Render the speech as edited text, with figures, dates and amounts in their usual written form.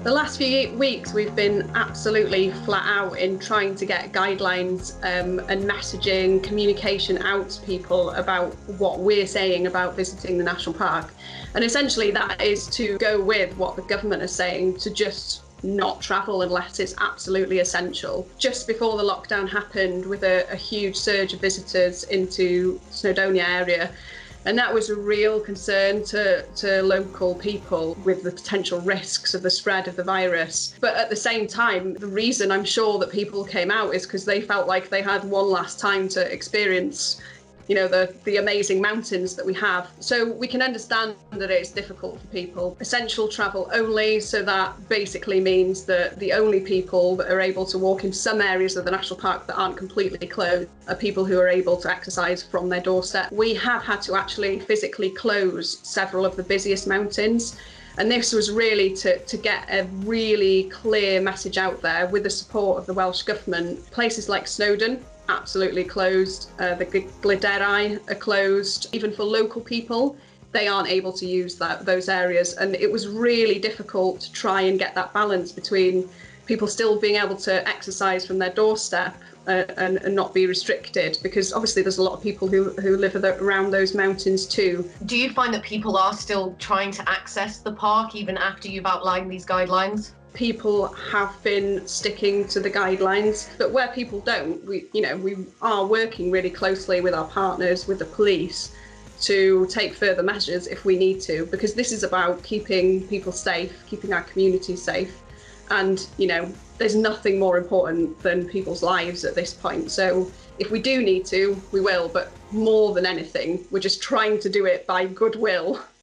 The last few weeks, we've been absolutely flat out in trying to get guidelines and messaging, communication out to people about what we're saying about visiting the national park. And essentially that is to go with what the government is saying, to just not travel unless it's absolutely essential. Just before the lockdown happened, with a huge surge of visitors into Snowdonia area, and that was a real concern to local people, with the potential risks of the spread of the virus. But at the same time, the reason I'm sure that people came out is because they felt like they had one last time to experience, the amazing mountains that we have. So we can understand that it's difficult for people. Essential travel only, so that basically means that the only people that are able to walk in some areas of the national park that aren't completely closed are people who are able to exercise from their doorstep. We have had to actually physically close several of the busiest mountains. And this was really to get a really clear message out there with the support of the Welsh Government. Places like Snowdon, absolutely closed. The Glyderau are closed. Even for local people, they aren't able to use those areas. And it was really difficult to try and get that balance between people still being able to exercise from their doorstep and not be restricted, because obviously there's a lot of people who live around those mountains too. Do you find that people are still trying to access the park even after you've outlined these guidelines? People have been sticking to the guidelines, but where people don't, we are working really closely with our partners, with the police, to take further measures if we need to, because this is about keeping people safe, keeping our community safe. And, there's nothing more important than people's lives at this point. So if we do need to, we will, but more than anything, we're just trying to do it by goodwill.